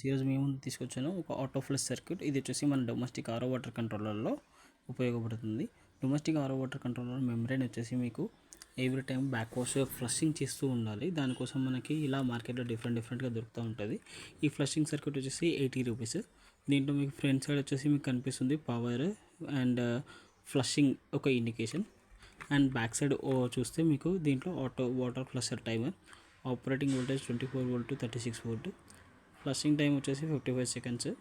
ఈరోజు మేము తీసుకొచ్చాను ఒక ఆటో ఫ్లష్ సర్క్యూట్. ఇది వచ్చేసి మన డొమెస్టిక్ ఆరో వాటర్ కంట్రోలర్లో ఉపయోగపడుతుంది. Domestic RO water controller membrane వచ్చేసి మీకు every time back wash flushing చేస్తూ ఉండాలి. దానికోసం మనకి ఇలా మార్కెట్లో డిఫరెంట్గా దొరుకుతూ ఉంటుంది. ఈ ఫ్లషింగ్ సర్క్యూట్ వచ్చేసి 80 రూపీస్. దీంట్లో మీకు ఫ్రంట్ సైడ్ వచ్చేసి మీకు కనిపిస్తుంది పవర్ అండ్ ఫ్లషింగ్ ఒక ఇండికేషన్, అండ్ బ్యాక్ సైడ్ చూస్తే మీకు దీంట్లో auto water flusher timer, operating voltage 24 volt 36 volt, flushing time వచ్చేసి 55 సెకండ్స్.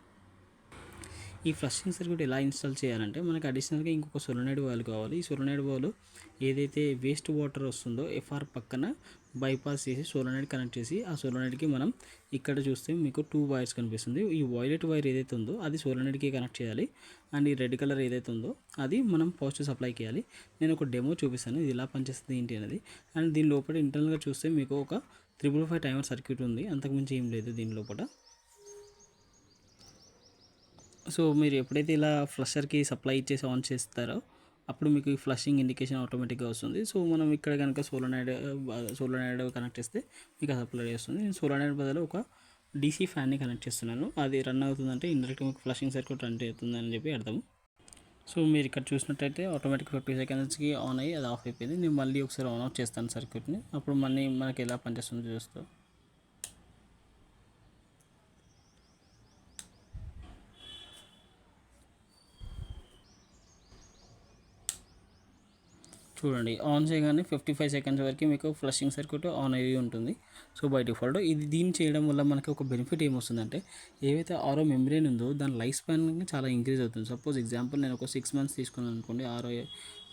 ఈ ఫ్లషింగ్ సర్క్యూట్ ఎలా ఇన్స్టాల్ చేయాలంటే మనకి అడిషనల్గా ఇంకొక సోలనాయిడ్ వాల్ కావాలి. ఈ సోలనాయిడ్ వాల్ ఏదైతే వేస్ట్ వాటర్ వస్తుందో ఎఫ్ఆర్ పక్కన బైపాస్ చేసి సోలనాయిడ్ కనెక్ట్ చేసి ఆ సోలనాయిడ్కి మనం ఇక్కడ చూస్తే మీకు 2 వైర్స్ కనిపిస్తుంది. ఈ వైలెట్ వైర్ ఏదైతే ఉందో అది సోలనాయిడ్కి కనెక్ట్ చేయాలి, అండ్ ఈ రెడ్ కలర్ ఏదైతే ఉందో అది మనం పాజిటివ్ సప్లై చేయాలి. నేను ఒక డెమో చూపిస్తాను ఇది ఎలా పనిచేస్తుంది ఏంటి అనేది. అండ్ దీని లోపల ఇంటర్నల్గా చూస్తే మీకు ఒక 555 టైమర్ సర్క్యూట్ ఉంది, అంతకుమించి ఏం లేదు దీని లోపల. సో మీరు ఎప్పుడైతే ఇలా ఫ్లషర్కి సప్లై ఇచ్చేసి ఆన్ చేస్తారో అప్పుడు మీకు ఈ ఫ్లషింగ్ ఇండికేషన్ ఆటోమేటిక్గా వస్తుంది. సో మనం ఇక్కడ కనుక సోలనాయిడ్ కనెక్ట్ చేస్తే మీకు సప్లై చేస్తుంది. నేను సోలనాయిడ్ బదులు ఒక డీసీ ఫ్యాన్ని కనెక్ట్ చేస్తున్నాను. అది రన్ అవుతుందంటే ఇండైరెక్ట్గా మీకు ఫ్లషింగ్ సర్క్యూట్ రన్ అవుతుందని చెప్పి అర్థం. సో మీరు ఇక్కడ చూసినట్టయితే ఆటోమేటిక్ 50 సెకండ్స్కి ఆన్ అయ్యి అది ఆఫ్ అయిపోయింది. నేను మళ్ళీ ఒకసారి ఆన్ ఆఫ్ చేస్తాను సర్క్యూట్ని, అప్పుడు మళ్ళీ మనకి ఎలా పనిచేస్తుందో చూస్తాం. చూడండి, ఆన్ చేయగానే 55 సెకండ్స్ వరకు మీకు ఫ్లషింగ్ సర్క్యూట్ ఆన్ అయ్యి ఉంటుంది. సో బై డిఫాల్ట్ దీన్ని చేయడం వల్ల మనకి ఒక బెనిఫిట్ ఏమొస్తుందంటే ఏవైతే ఆరో మెంబ్రెయిన్ ఉందో దాని లైఫ్ స్పాన్ చాలా ఇంక్రీజ్ అవుతుంది. సపోజ్ ఎగ్జాంపుల్ నేను ఒక 6 మంత్స్ తీసుకున్నాను అనుకోండి ఆరో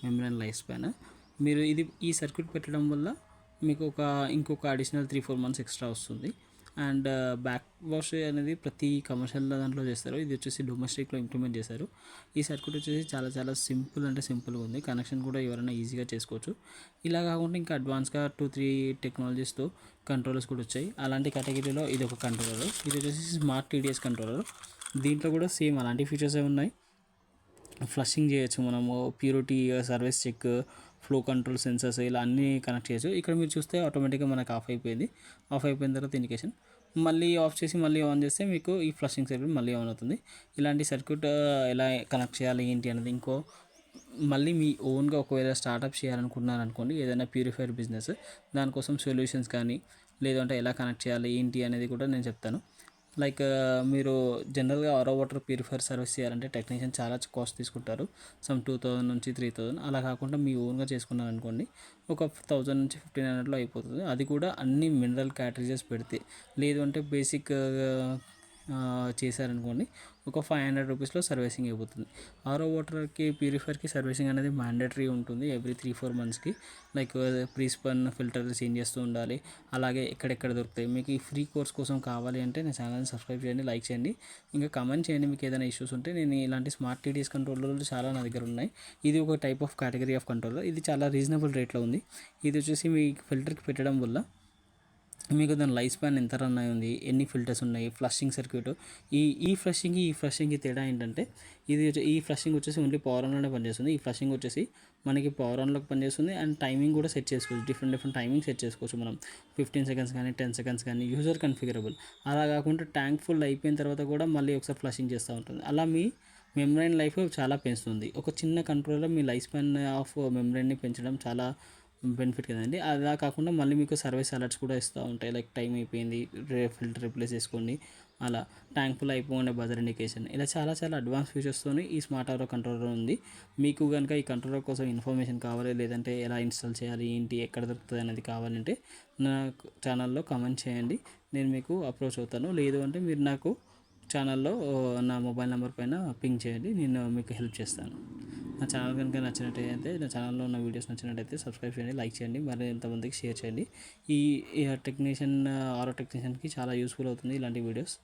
మెంబ్రెయిన్ లైఫ్ స్పాన్. మీరు ఈ సర్క్యూట్ పెట్టడం వల్ల మీకు ఇంకొక అడిషనల్ 3-4 మంత్స్ ఎక్స్ట్రా వస్తుంది. అండ్ బ్యాక్ వాష్ అనేది ప్రతి కమర్షియల్ దాంట్లో చేస్తారు, ఇది వచ్చేసి డొమెస్టిక్లో ఇంప్లిమెంట్ చేశారు. ఈ సర్క్యూట్ వచ్చేసి చాలా సింపుల్గా ఉంది. కనెక్షన్ కూడా ఎవరైనా ఈజీగా చేసుకోవచ్చు. ఇలా కాకుండా ఇంకా అడ్వాన్స్గా 2-3 టెక్నాలజీస్తో కంట్రోలర్స్ కూడా వచ్చాయి. అలాంటి కేటగిరీలో ఇది ఒక కంట్రోలర్. ఇది వచ్చేసి స్మార్ట్ టీడీఎస్ కంట్రోలర్. దీంట్లో కూడా సేమ్ అలాంటి ఫీచర్స్ ఉన్నాయి. ఫ్లషింగ్ చేయొచ్చు మనము, purity service check, flow control sensors ఇలా అన్నీ కనెక్ట్ చేయొచ్చు. ఇక్కడ మీరు చూస్తే ఆటోమేటిక్గా మనకు ఆఫ్ అయిపోయిన తర్వాత ఇండికేషన్ మళ్ళీ ఆఫ్ చేసి మళ్ళీ ఆన్ చేస్తే మీకు ఈ ఫ్లషింగ్ సర్క్యూట్ మళ్ళీ ఆన్ అవుతుంది. ఇలాంటి సర్క్యూట్ ఎలా కనెక్ట్ చేయాలి ఏంటి అనేది మళ్ళీ మీ ఓన్గా ఒకవేళ స్టార్టప్ చేయాలనుకుంటున్నారనుకోండి, ఏదైనా ప్యూరిఫైర్ బిజినెస్, దానికోసం సొల్యూషన్స్ కానీ లేదంటే ఎలా కనెక్ట్ చేయాలి ఏంటి అనేది కూడా నేను చెప్తాను. లైక్ మీరు జనరల్గా ఆరో వాటర్ ప్యూరిఫైర్ సర్వీస్ చేయాలంటే టెక్నీషియన్ చాలా కాస్ట్ తీసుకుంటారు, సమ్ 2000 నుంచి 3000. అలా కాకుండా మీ ఓన్గా చేసుకున్నారనుకోండి ఒక 1000 నుంచి 1500లో అయిపోతుంది. అది కూడా అన్ని మినరల్ క్యాటరేజెస్ పెడితే. లేదు అంటే బేసిక్ చేశారనుకోండి ఒక 500 రూపీస్లో సర్వీసింగ్ అయిపోతుంది. ఆరో వాటర్కి ప్యూరిఫైర్కి సర్వీసింగ్ అనేది మ్యాండేటరీ ఉంటుంది ఎవ్రీ 3-4 మంత్స్కి. లైక్ ప్రీస్పన్ ఫిల్టర్ చేంజ్ చేస్తూ ఉండాలి. అలాగే ఎక్కడెక్కడ దొరుకుతాయి. మీకు ఈ ఫ్రీ కోర్స్ కోసం కావాలి అంటే నా ఛానల్ని సబ్స్క్రైబ్ చేయండి, లైక్ చేయండి, ఇంకా కమెంట్ చేయండి. మీకు ఏదైనా ఇష్యూస్ ఉంటే నేను ఇలాంటి స్మార్ట్ టీడీఎస్ కంట్రోలర్లు చాలా నా దగ్గర ఉన్నాయి. ఇది ఒక type of category of controller. ఇది చాలా రీజనబుల్ రేట్లో ఉంది. ఇది వచ్చేసి మీ ఫిల్టర్కి పెట్టడం వల్ల మీకు దాని లైఫ్ స్పాన్ ఎంత రన్ అయి ఉంది, ఎన్ని ఫిల్టర్స్ ఉన్నాయి, ఫ్లషింగ్ సర్క్యూట్. ఈ ఫ్లషింగ్కి తేడా ఏంటంటే ఈ ఫ్లషింగ్ వచ్చేసి ఓన్లీ పవర్ ఆన్లోనే పనిచేస్తుంది. ఈ ఫ్లషింగ్ వచ్చేసి మనకి పవర్ ఆన్లోకి పనిచేస్తుంది. అండ్ టైమింగ్ కూడా సెట్ చేసుకోవచ్చు, డిఫరెంట్ టైమింగ్ సెట్ చేసుకోవచ్చు మనం. 15 సెకండ్స్ కానీ 10 సెకండ్స్ కానీ యూజర్ కన్ఫిగరబుల్. అలా కాకుండా ట్యాంక్ ఫుల్ అయిపోయిన తర్వాత కూడా మళ్ళీ ఒకసారి ఫ్లషింగ్ చేస్తూ ఉంటుంది. అలా మీ మెంబ్రెయిన్ లైఫ్ చాలా పెంచుతుంది. ఒక చిన్న కంట్రోలర్ మీ లైఫ్ స్పాన్ ఆఫ్ మెంబ్రెయిన్ని పెంచడం చాలా బెనిఫిట్ కదండి. అలా కాకుండా మళ్ళీ మీకు సర్వీస్ అలర్ట్స్ కూడా ఇస్తూ ఉంటాయి. లైక్ టైం అయిపోయింది, ఫిల్టర్ రిప్లేస్ చేసుకోండి, అలా ట్యాంక్ ఫుల్ అయిపోయిండే బజర్ ఇండికేషన్, ఇలా చాలా అడ్వాన్స్ ఫీచర్స్తో ఈ స్మార్ట్ ఆరో కంట్రోలర్ ఉంది. మీకు కనుక ఈ కంట్రోలర్ కోసం ఇన్ఫర్మేషన్ కావాలి, లేదంటే ఎలా ఇన్స్టాల్ చేయాలి ఏంటి ఎక్కడ దొరుకుతుంది అనేది కావాలంటే నా ఛానల్లో కమెంట్ చేయండి, నేను మీకు అప్రోచ్ అవుతాను. లేదు అంటే మీరు నాకు ఛానల్లో నా మొబైల్ నెంబర్ పైన పింగ్ చేయండి, నేను మీకు హెల్ప్ చేస్తాను. నా ఛానల్ కనుక నచ్చినట్టయితే, నా ఛానల్లో ఉన్న వీడియోస్ నచ్చినట్టయితే సబ్స్క్రైబ్ చేయండి, లైక్ చేయండి, మరి ఎంతమందికి షేర్ చేయండి. ఈ ఆరో టెక్నీషియన్కి చాలా యూస్ఫుల్ అవుతుంది ఇలాంటి వీడియోస్.